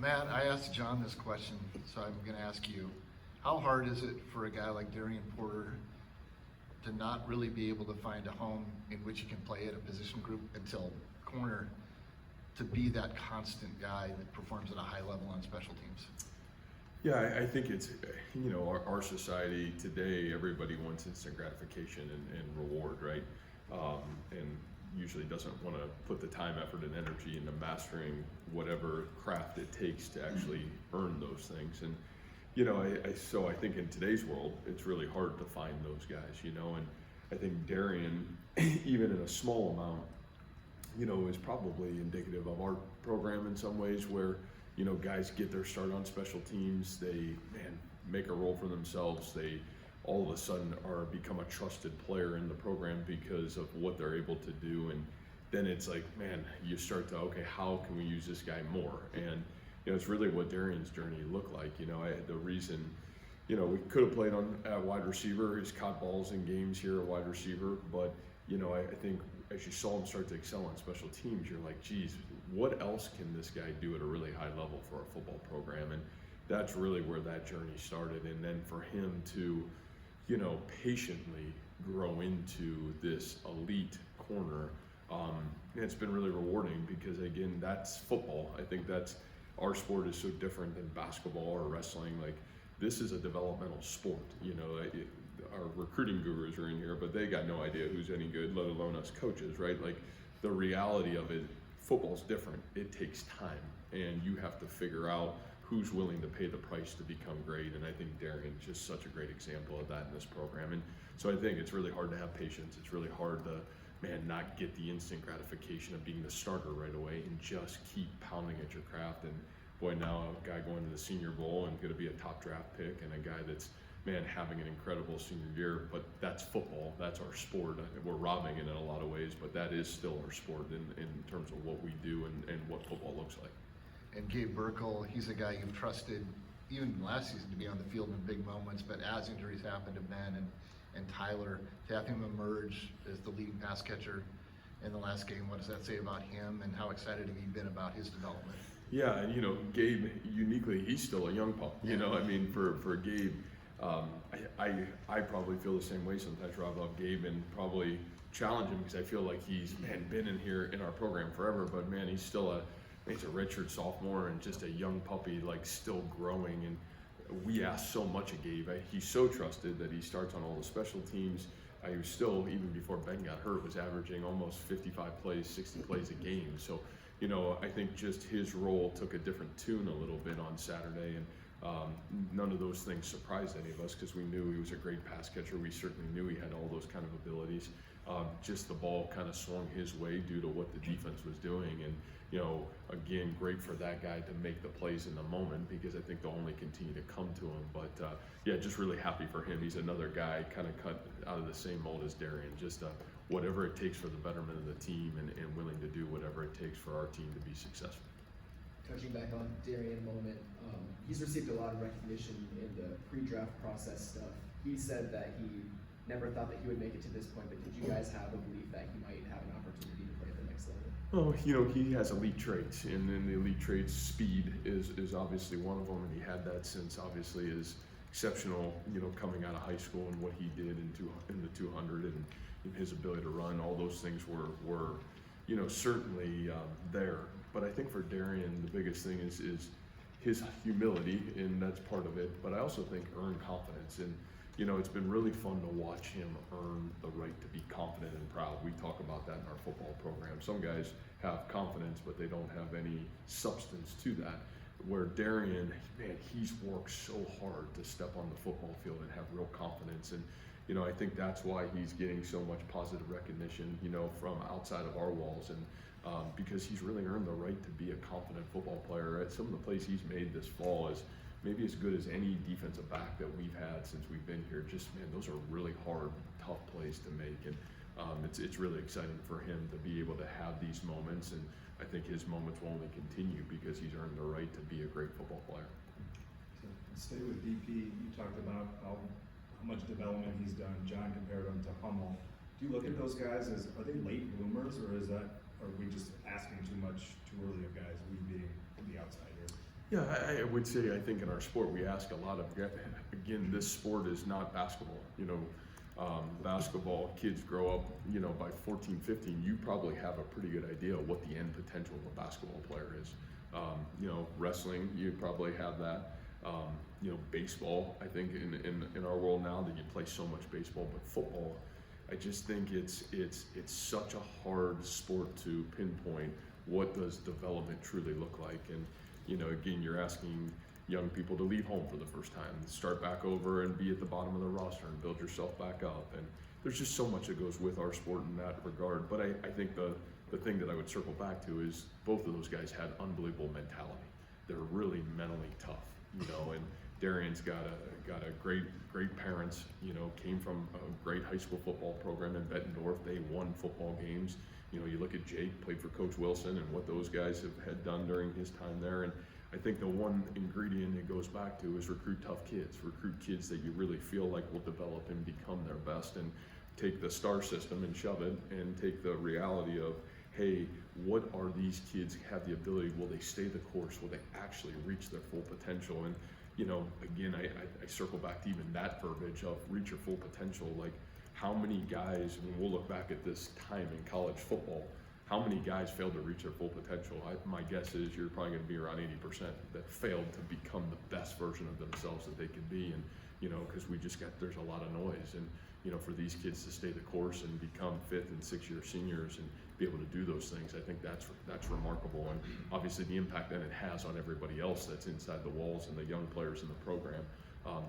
Matt, I asked John this question, so I'm going to ask you. How hard is it for a guy like Darian Porter to not really be able to find a home in which he can play at a position group until corner, to be that constant guy that performs at a high level on special teams? Yeah, I think it's, our society today, everybody wants instant gratification and reward, right? And usually doesn't want to put the time, effort, and energy into mastering whatever craft it takes to actually earn those things. And, so I think in today's world, it's really hard to find those guys, and I think Darian, even in a small amount, is probably indicative of our program in some ways where, guys get their start on special teams, they, make a role for themselves, they all of a sudden become a trusted player in the program because of what they're able to do. And then it's like, you start to, okay, how can we use this guy more? And, it's really what Darian's journey looked like. The reason, we could have played at wide receiver, he's caught balls in games here at wide receiver, but, I think as you saw him start to excel on special teams, you're like, geez, what else can this guy do at a really high level for a football program? And that's really where that journey started. And then for him to, patiently grow into this elite corner, it's been really rewarding because, again, that's football. I think that's, our sport is so different than basketball or wrestling. Like, this is a developmental sport. Our recruiting gurus are in here, but they got no idea who's any good, let alone us coaches, right? Like, the reality of it, football's different. It takes time, and you have to figure out who's willing to pay the price to become great. And I think Darian's just such a great example of that in this program. And so I think it's really hard to have patience. It's really hard to, not get the instant gratification of being the starter right away and just keep pounding at your craft. And boy, now a guy going to the Senior Bowl and going to be a top draft pick, and a guy that's, having an incredible senior year. But that's football. That's our sport. We're robbing it in a lot of ways, but that is still our sport in terms of what we do and what football looks like. And Gabe Burkle, he's a guy you've trusted even last season to be on the field in big moments, but as injuries happened to Ben and Tyler, to have him emerge as the leading pass catcher in the last game, what does that say about him, and how excited have you been about his development? Yeah, and Gabe, uniquely, he's still a young pup. For Gabe, I probably feel the same way sometimes, Rob, of Gabe, and probably challenge him because I feel like he's been in here in our program forever, but he's still he's a redshirt sophomore and just a young puppy, like, still growing. And we ask so much of Gabe. He's so trusted that he starts on all the special teams. He was still, even before Ben got hurt, was averaging almost 55 plays, 60 plays a game. So, I think just his role took a different tune a little bit on Saturday. And none of those things surprised any of us because we knew he was a great pass catcher. We certainly knew he had all those kind of abilities. Just the ball kind of swung his way due to what the defense was doing. And, again, great for that guy to make the plays in the moment because I think they'll only continue to come to him. But, just really happy for him. He's another guy kind of cut out of the same mold as Darian, just whatever it takes for the betterment of the team and willing to do whatever it takes for our team to be successful. Touching back on Darian moment, he's received a lot of recognition in the pre-draft process stuff. He said that he never thought that he would make it to this point, but did you guys have a belief that he might have an opportunity to play at the next level? Well, he has elite traits, and then the elite traits, speed is obviously one of them, and he had that since obviously his exceptional, coming out of high school and what he did in the 200 and his ability to run. All those things were certainly there. But I think for Darian, the biggest thing is his humility, and that's part of it. But I also think earned confidence. And, it's been really fun to watch him earn the right to be confident and proud. We talk about that in our football program. Some guys have confidence, but they don't have any substance to that. Where Darian, he's worked so hard to step on the football field and have real confidence. And, I think that's why he's getting so much positive recognition, from outside of our walls. And because he's really earned the right to be a confident football player. At some of the plays he's made this fall is maybe as good as any defensive back that we've had since we've been here. Just, those are really hard, tough plays to make. And it's really exciting for him to be able to have these moments. And I think his moments will only continue because he's earned the right to be a great football player. To stay with DP, you talked about how much development he's done. John compared him to Hummel. Do you look at those guys as, are they late bloomers, or are we just asking too much too early of guys, we being the outsider? Yeah, I would say, I think in our sport, we ask a lot of, again, this sport is not basketball. Basketball, kids grow up, by 14, 15, you probably have a pretty good idea of what the end potential of a basketball player is. Wrestling, you probably have that. Baseball, I think in our world now that you play so much baseball, but football, I just think it's such a hard sport to pinpoint what does development truly look like. And, again, you're asking young people to leave home for the first time, start back over and be at the bottom of the roster and build yourself back up. And there's just so much that goes with our sport in that regard. But I think the thing that I would circle back to is both of those guys had unbelievable mentality. They're really mentally tough, and Darian's got a great parents, came from a great high school football program in Bettendorf. They won football games. You look at Jake, played for Coach Wilson, and what those guys had done during his time there. And I think the one ingredient it goes back to is recruit tough kids, recruit kids that you really feel like will develop and become their best, and take the star system and shove it, and take the reality of, hey, what are these kids have the ability, will they stay the course, will they actually reach their full potential? And again, I circle back to even that verbiage of reach your full potential. Like, how many guys, when we'll look back at this time in college football, how many guys failed to reach their full potential? My guess is you're probably going to be around 80% that failed to become the best version of themselves that they could be. And, because there's a lot of noise. And, for these kids to stay the course and become 5th and 6th year seniors and be able to do those things, I think that's remarkable. And obviously the impact that it has on everybody else that's inside the walls and the young players in the program,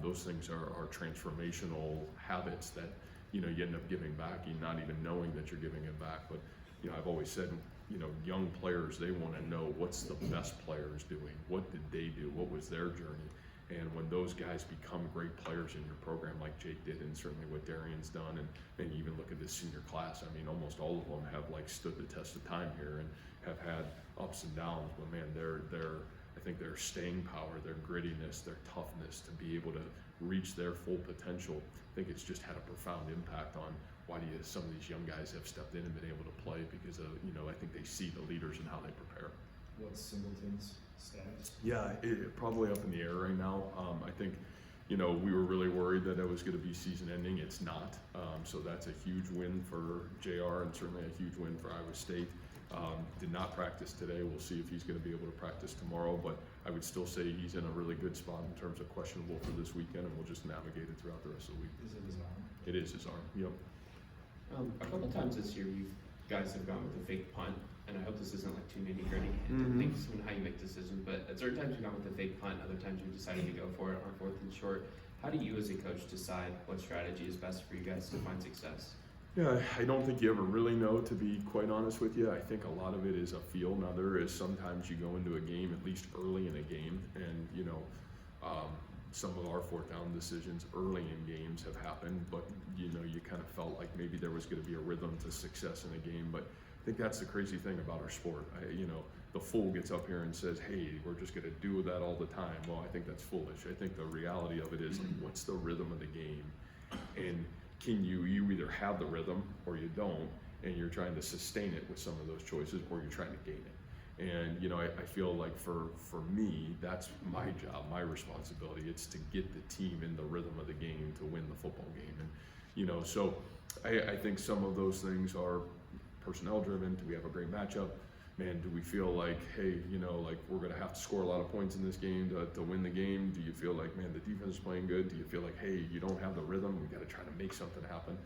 those things are transformational habits that, you end up giving back, you not even knowing that you're giving it back. But, I've always said, young players, they want to know what's the best players doing, what did they do, what was their journey. And when those guys become great players in your program, like Jake did, and certainly what Darian's done, and you even look at this senior class, I mean, almost all of them have stood the test of time here and have had ups and downs. But man, I think their staying power, their grittiness, their toughness to be able to reach their full potential, I think it's just had a profound impact on why some of these young guys have stepped in and been able to play, because of, I think they see the leaders and how they prepare. What's Singleton's status? Yeah, probably up in the air right now. I think, we were really worried that it was going to be season ending. It's not. So that's a huge win for JR, and certainly a huge win for Iowa State. Did not practice today. We'll see if he's going to be able to practice tomorrow, but I would still say he's in a really good spot in terms of questionable for this weekend, and we'll just navigate it throughout the rest of the week. Is it his arm? It is his arm, yep. A couple times this year, you guys have gone with a fake punt, and I hope this isn't like too nitty gritty. Mhm. Thanks on how you make decisions, but at certain times you've gone with a fake punt, other times you've decided to go for it on 4th and short. How do you as a coach decide what strategy is best for you guys to find success? Yeah, I don't think you ever really know, to be quite honest with you. I think a lot of it is a feel. Now, there is sometimes you go into a game, at least early in a game, and some of our 4th down decisions early in games have happened, but you kind of felt like maybe there was going to be a rhythm to success in a game. But I think that's the crazy thing about our sport. The fool gets up here and says, hey, we're just going to do that all the time. Well, I think that's foolish. I think the reality of it is, like, what's the rhythm of the game? And can you either have the rhythm or you don't, and you're trying to sustain it with some of those choices, or you're trying to gain it. And I feel like for me, that's my job, my responsibility. It's to get the team in the rhythm of the game to win the football game. And so I think some of those things are personnel driven. Do we have a great matchup? Man, do we feel like, hey, like we're gonna have to score a lot of points in this game to win the game? Do you feel like, man, the defense is playing good? Do you feel like, hey, you don't have the rhythm, we gotta try to make something happen?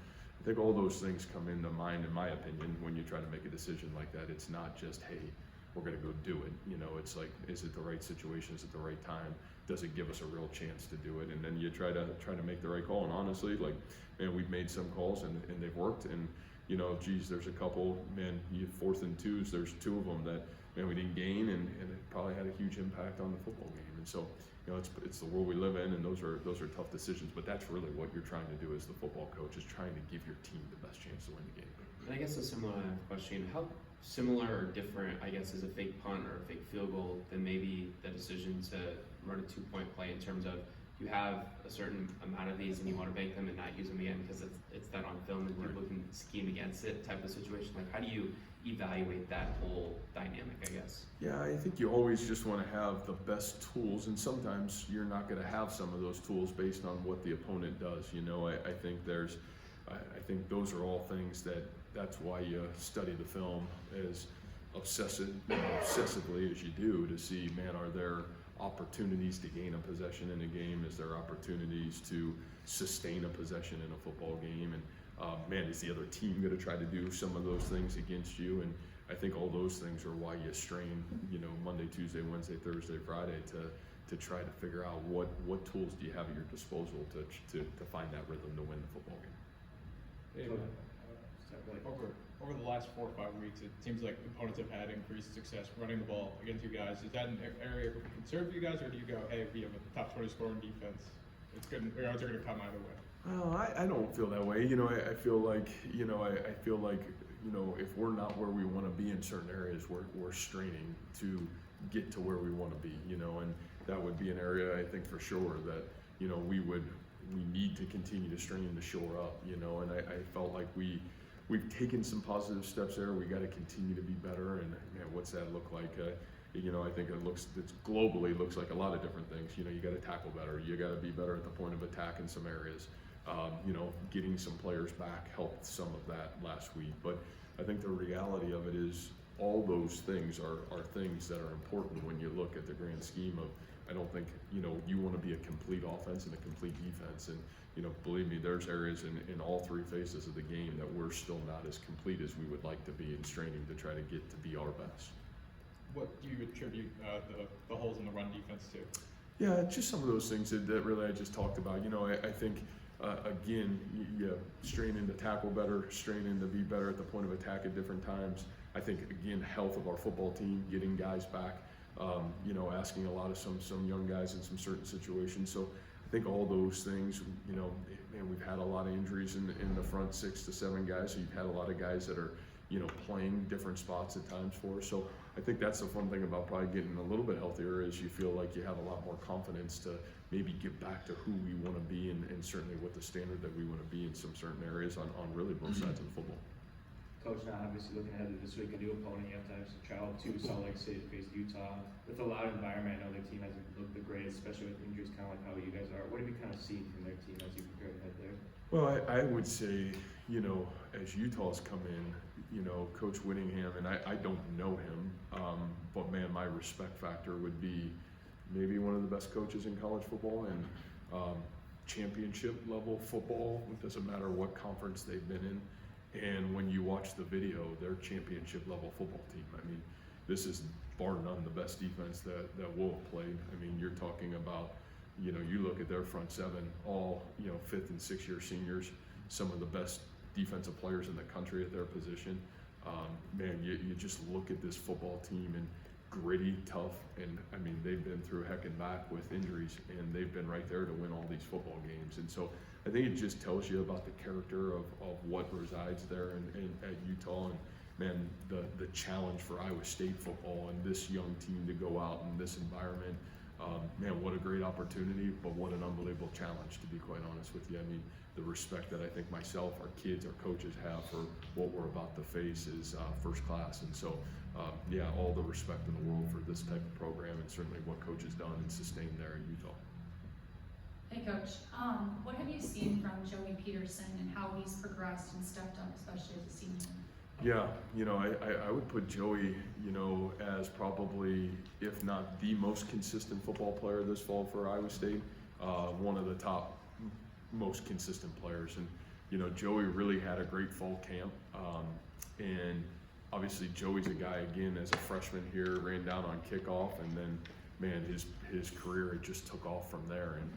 I think all those things come into mind, in my opinion, when you try to make a decision like that. It's not just, hey, we're gonna go do it. It's like, is it the right situation? Is it the right time? Does it give us a real chance to do it? And then you try to make the right call. And honestly, like, man, we've made some calls and they've worked. And there's a couple, man, 4th and 2s, there's 2 of them that, man, we didn't gain, and it probably had a huge impact on the football game. And so, it's the world we live in, and those are tough decisions. But that's really what you're trying to do as the football coach, is trying to give your team the best chance to win the game. And I guess a similar question, how similar or different, I guess, is a fake punt or a fake field goal than maybe the decision to run a 2-point play, in terms of you have a certain amount of these and you want to bank them and not use them again because it's that on film and people can scheme against it type of situation? Like, how do you evaluate that whole dynamic, I guess? Yeah, I think you always just want to have the best tools, and sometimes you're not going to have some of those tools based on what the opponent does. You know, I think I think those are all things that's why you study the film as obsessively as you do, to see, man, are there opportunities to gain a possession in a game? Is there opportunities to sustain a possession in a football game? And man, is the other team going to try to do some of those things against you? And I think all those things are why you strain, you know, Monday, Tuesday, Wednesday, Thursday, Friday to try to figure out what tools do you have at your disposal to find that rhythm to win the football game. Dave, over the last 4 or 5 weeks, it seems like opponents have had increased success running the ball against you guys. Is that an area of concern for you guys, or do you go, hey, we have a top 20 scoring defense, it's good, or is it going to come either way? Well, I don't feel that way. You know, I feel like, you know, I feel like, you know, if we're not where we want to be in certain areas, we're straining to get to where we want to be, you know, and that would be an area, I think, for sure that, you know, we need to continue to strain to shore up, you know, and I felt like we've taken some positive steps there. We got to continue to be better, and man, what's that look like? You know, I think it's globally looks like a lot of different things. You know, you got to tackle better. You got to be better at the point of attack in some areas. You know, getting some players back helped some of that last week. But I think the reality of it is all those things are things that are important when you look at the grand scheme of, I don't think, you know, you want to be a complete offense and a complete defense. And, you know, believe me, there's areas in all three phases of the game that we're still not as complete as we would like to be, and straining to try to get to be our best. What do you attribute the holes in the run defense to? Yeah, just some of those things that really I just talked about. You know, I think, again, you straining to tackle better, straining to be better at the point of attack at different times. I think, again, health of our football team, getting guys back, you know, asking a lot of some young guys in some certain situations. So I think all those things, you know, man, we've had a lot of injuries in the front 6 to 7 guys. So you've had a lot of guys that are, you know, playing different spots at times for us. So I think that's the fun thing about probably getting a little bit healthier, is you feel like you have a lot more confidence to maybe get back to who we want to be, and certainly what the standard that we want to be in some certain areas on really both sides of the football. Coach, now obviously looking ahead to this week, a new opponent, you have to obviously travel to Salt Lake City to face Utah. With a loud environment, I know their team hasn't looked the greatest, especially with injuries, kind of like how you guys are. What have you kind of seen from their team as you prepare to head there? Well, I would say, you know, as Utah's come in, you know, Coach Whittingham, and I don't know him, but man, my respect factor would be maybe one of the best coaches in college football, and championship level football. It doesn't matter what conference they've been in. And when you watch the video, they're championship level football team. I mean, this is bar none the best defense that we'll have played. I mean, you're talking about, you know, you look at their front 7, all, you know, 5th and 6th year seniors, some of the best defensive players in the country at their position. Man, you just look at this football team, and gritty, tough, and I mean, they've been through heck and back with injuries, and they've been right there to win all these football games. And so I think it just tells you about the character of what resides there at Utah. And man, the challenge for Iowa State football and this young team to go out in this environment, man, what a great opportunity, but what an unbelievable challenge, to be quite honest with you. I mean, the respect that I think myself, our kids, our coaches have for what we're about to face is first class. And so, yeah, all the respect in the world for this type of program, and certainly what Coach has done and sustained there in Utah. Hey Coach, what have you seen from Joey Peterson and how he's progressed and stepped up, especially as a senior? Yeah, you know, I would put Joey, you know, as probably, if not the most consistent football player this fall for Iowa State, one of the top most consistent players. And, you know, Joey really had a great fall camp. And obviously Joey's a guy, again, as a freshman here, ran down on kickoff, and then, man, his career, it just took off from there. And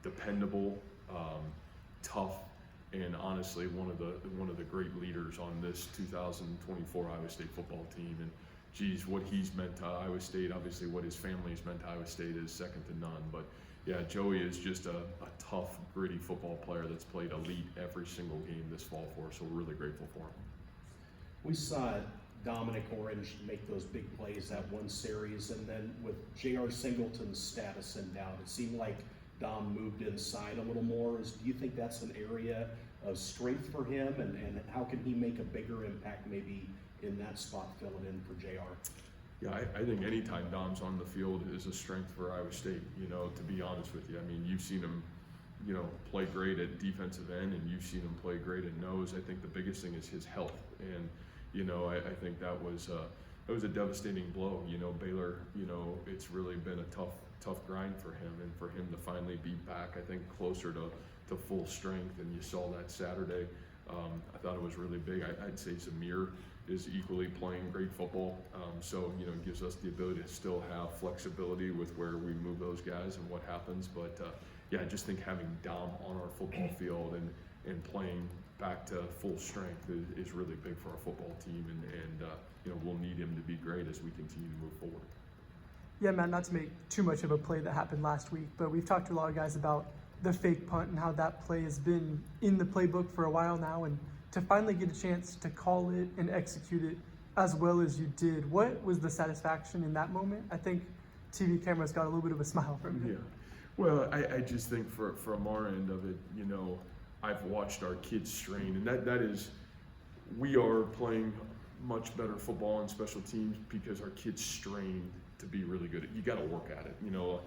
dependable, tough, and honestly one of the great leaders on this 2024 Iowa State football team. And geez, what he's meant to Iowa State, obviously what his family has meant to Iowa State, is second to none. But yeah, Joey is just a tough, gritty football player that's played elite every single game this fall for us, so we're really grateful for him. We saw Dominic Orange make those big plays that one series, and then with J.R. Singleton's status in doubt, it seemed like Dom moved inside a little more. Do you think that's an area of strength for him, and how can he make a bigger impact maybe in that spot filling in for JR? Yeah, I think anytime Dom's on the field is a strength for Iowa State, you know, to be honest with you. I mean, you've seen him, you know, play great at defensive end, and you've seen him play great at nose. I think the biggest thing is his health. And, you know, I think that was a devastating blow. You know, Baylor, you know, it's really been a tough grind for him, and for him to finally be back, I think, closer to full strength. And you saw that Saturday. I thought it was really big. I'd say Zamir is equally playing great football. So, you know, it gives us the ability to still have flexibility with where we move those guys and what happens. But yeah, I just think having Dom on our football field and playing back to full strength is really big for our football team. And you know, we'll need him to be great as we continue to move forward. Yeah, Matt, not to make too much of a play that happened last week, but we've talked to a lot of guys about the fake punt and how that play has been in the playbook for a while now, and to finally get a chance to call it and execute it as well as you did, what was the satisfaction in that moment? I think TV cameras got a little bit of a smile from you. Yeah. Well, I just think from our end of it, you know, I've watched our kids strain, and that is, we are playing much better football on special teams because our kids strain to be really good. You got to work at it. You know,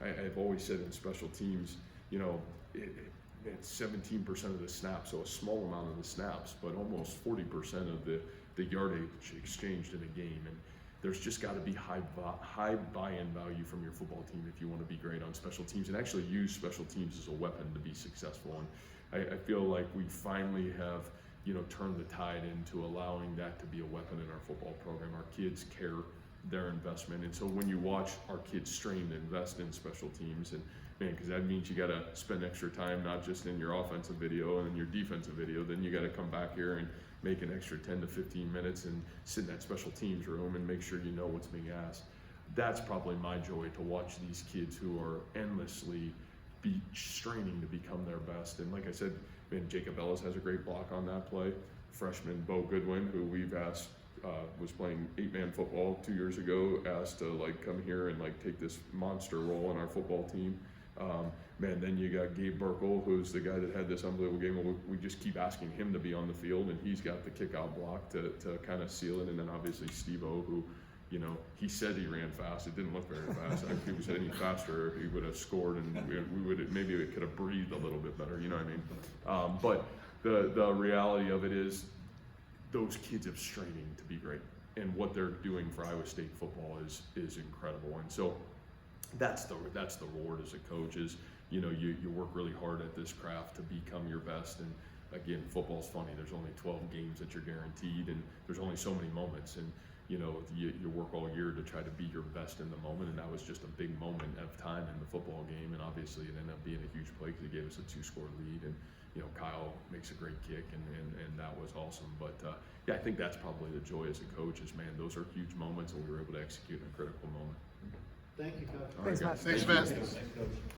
I've always said in special teams, you know, it's 17% of the snaps, so a small amount of the snaps, but almost 40% of the yardage exchanged in a game. And there's just got to be high buy-in value from your football team if you want to be great on special teams and actually use special teams as a weapon to be successful. And I feel like we finally have, you know, turned the tide into allowing that to be a weapon in our football program. Our kids care their investment, and so when you watch our kids strain to invest in special teams, and man, because that means you got to spend extra time not just in your offensive video and your defensive video, then you got to come back here and make an extra 10 to 15 minutes and sit in that special teams room and make sure you know what's being asked. That's probably my joy, to watch these kids who are endlessly straining to become their best. And like I said, man, Jacob Ellis has a great block on that play. Freshman Bo Goodwin, who we've asked, was playing 8-man football 2 years ago, asked to like come here and like take this monster role on our football team. Man, then you got Gabe Burkle, who's the guy that had this unbelievable game. We just keep asking him to be on the field, and he's got the kick-out block to kind of seal it. And then obviously Steve-O, who, you know, he said he ran fast. It didn't look very fast. If he was any faster, he would have scored, and we would maybe it could have breathed a little bit better. You know what I mean? But the reality of it is, those kids have straining to be great, and what they're doing for Iowa State football is incredible. And so that's the reward as a coach, is, you know, you work really hard at this craft to become your best. And again, football's funny. There's only 12 games that you're guaranteed, and there's only so many moments. And you know, you work all year to try to be your best in the moment, and that was just a big moment of time in the football game. And obviously it ended up being a huge play because it gave us a 2-score lead, and you know, Kyle makes a great kick, and that was awesome. But yeah, I think that's probably the joy as a coach, is, man, those are huge moments, and we were able to execute in a critical moment. Thank you, Coach. All right, Thanks, guys. Matt. Thanks, Matt. Thanks, Coach.